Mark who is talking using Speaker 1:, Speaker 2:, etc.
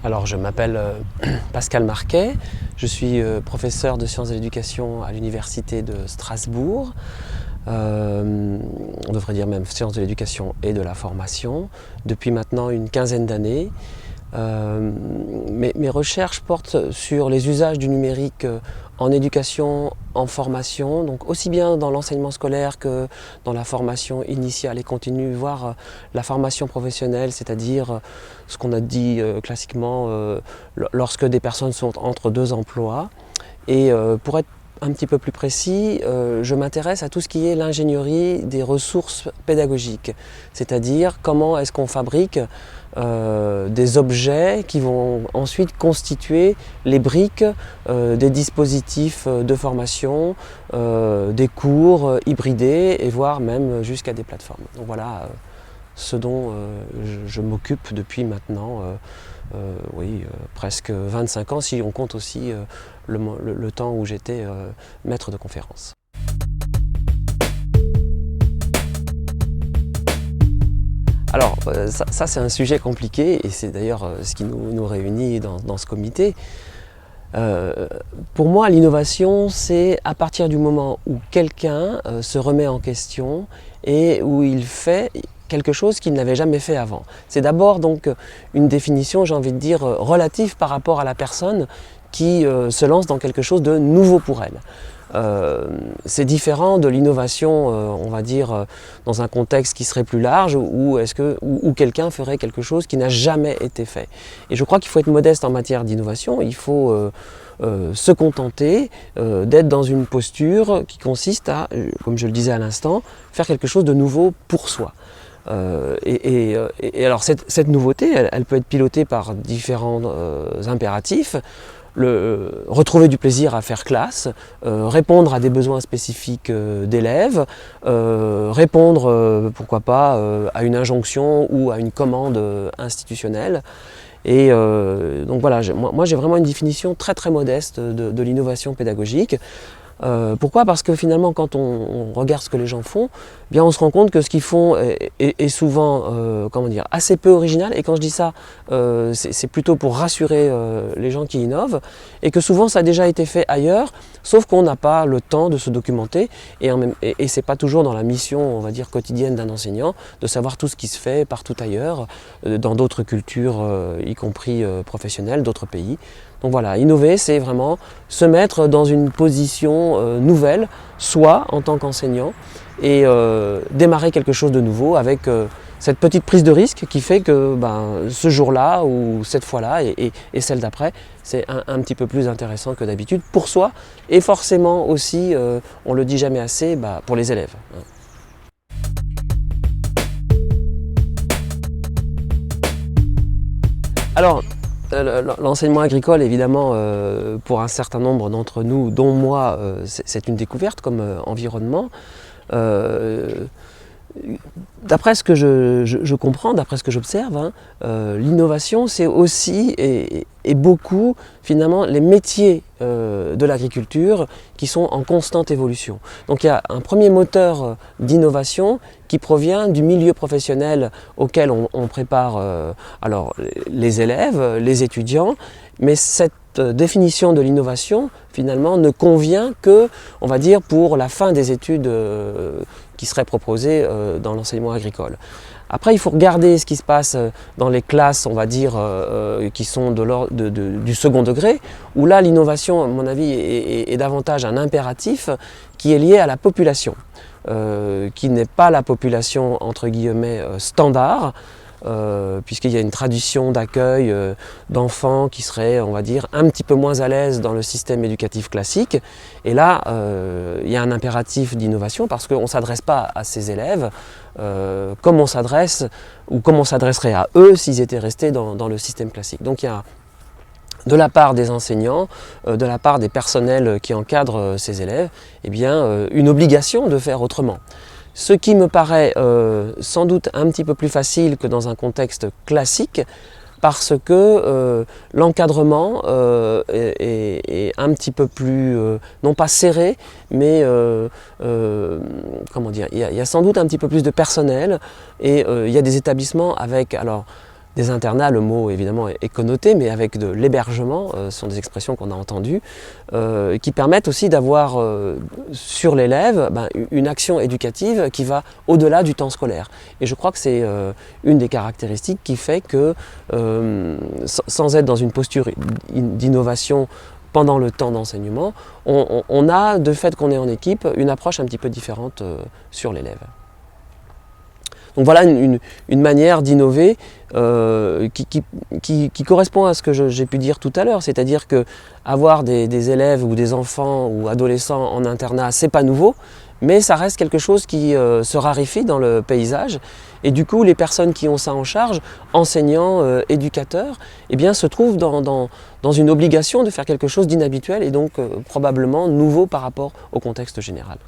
Speaker 1: Alors, je m'appelle Pascal Marquet, je suis professeur de sciences de l'éducation à l'université de Strasbourg. On devrait dire même sciences de l'éducation et de la formation, depuis maintenant une quinzaine d'années. Mes recherches portent sur les usages du numérique en éducation, en formation, donc aussi bien dans l'enseignement scolaire que dans la formation initiale et continue, voire la formation professionnelle, c'est-à-dire ce qu'on a dit classiquement lorsque des personnes sont entre deux emplois. Et pour être un petit peu plus précis, je m'intéresse à tout ce qui est l'ingénierie des ressources pédagogiques, c'est-à-dire comment est-ce qu'on fabrique des objets qui vont ensuite constituer les briques des dispositifs de formation, des cours hybridés et voire même jusqu'à des plateformes. Donc voilà ce dont je m'occupe depuis maintenant presque 25 ans, si on compte aussi le temps où j'étais maître de conférence. Alors ça c'est un sujet compliqué et c'est d'ailleurs ce qui nous réunit dans ce comité. Pour moi, l'innovation, c'est à partir du moment où quelqu'un se remet en question et où il fait quelque chose qu'il n'avait jamais fait avant. C'est d'abord donc une définition, j'ai envie de dire, relative par rapport à la personne qui se lance dans quelque chose de nouveau pour elle. C'est différent de l'innovation, on va dire, dans un contexte qui serait plus large, où quelqu'un ferait quelque chose qui n'a jamais été fait. Et je crois qu'il faut être modeste en matière d'innovation, il faut se contenter d'être dans une posture qui consiste à, comme je le disais à l'instant, faire quelque chose de nouveau pour soi. Et alors cette nouveauté, elle peut être pilotée par différents impératifs. Retrouver du plaisir à faire classe, répondre à des besoins spécifiques d'élèves, répondre, pourquoi pas, à une injonction ou à une commande institutionnelle. Et donc voilà, moi j'ai vraiment une définition très très modeste de l'innovation pédagogique. Pourquoi ? Parce que finalement, quand on regarde ce que les gens font, bien on se rend compte que ce qu'ils font est souvent assez peu original. Et quand je dis ça, c'est plutôt pour rassurer les gens qui innovent, et que souvent ça a déjà été fait ailleurs, sauf qu'on n'a pas le temps de se documenter, et c'est pas toujours dans la mission, on va dire, quotidienne d'un enseignant, de savoir tout ce qui se fait partout ailleurs, dans d'autres cultures, y compris professionnelles, d'autres pays. Donc voilà, innover, c'est vraiment se mettre dans une position nouvelle, soi en tant qu'enseignant, et démarrer quelque chose de nouveau avec cette petite prise de risque qui fait que ce jour-là ou cette fois-là et celle d'après, c'est un petit peu plus intéressant que d'habitude pour soi et forcément aussi, on le dit jamais assez, pour les élèves. Alors, l'enseignement agricole, évidemment, pour un certain nombre d'entre nous, dont moi, c'est une découverte comme environnement. D'après ce que je comprends, d'après ce que j'observe, l'innovation, c'est aussi et beaucoup, finalement, les métiers de l'agriculture qui sont en constante évolution. Donc il y a un premier moteur d'innovation qui provient du milieu professionnel auquel on prépare les élèves, les étudiants, mais cette définition de l'innovation, finalement, ne convient que, on va dire, pour la fin des études qui seraient proposées dans l'enseignement agricole. Après, il faut regarder ce qui se passe dans les classes, on va dire, qui sont du second degré, où là, l'innovation, à mon avis, est davantage un impératif qui est lié à la population, qui n'est pas la population, entre guillemets, standard, puisqu'il y a une tradition d'accueil d'enfants qui seraient, on va dire, un petit peu moins à l'aise dans le système éducatif classique. Et là, il y a un impératif d'innovation parce qu'on ne s'adresse pas à ces élèves comme on s'adresse ou comme on s'adresserait à eux s'ils étaient restés dans le système classique. Donc il y a de la part des enseignants, de la part des personnels qui encadrent ces élèves, une obligation de faire autrement. Ce qui me paraît sans doute un petit peu plus facile que dans un contexte classique, parce que l'encadrement est un petit peu plus, non pas serré, mais il y a sans doute un petit peu plus de personnel et il y a des établissements avec des internats, le mot évidemment est connoté, mais avec de l'hébergement, ce sont des expressions qu'on a entendues, qui permettent aussi d'avoir sur l'élève une action éducative qui va au-delà du temps scolaire. Et je crois que c'est une des caractéristiques qui fait que, sans être dans une posture d'innovation pendant le temps d'enseignement, on a, de fait qu'on est en équipe, une approche un petit peu différente sur l'élève. Donc voilà une manière d'innover qui correspond à ce que j'ai pu dire tout à l'heure, c'est-à-dire que avoir des élèves ou des enfants ou adolescents en internat, c'est pas nouveau, mais ça reste quelque chose qui se raréfie dans le paysage. Et du coup, les personnes qui ont ça en charge, enseignants, éducateurs, eh bien, se trouvent dans une obligation de faire quelque chose d'inhabituel et donc probablement nouveau par rapport au contexte général.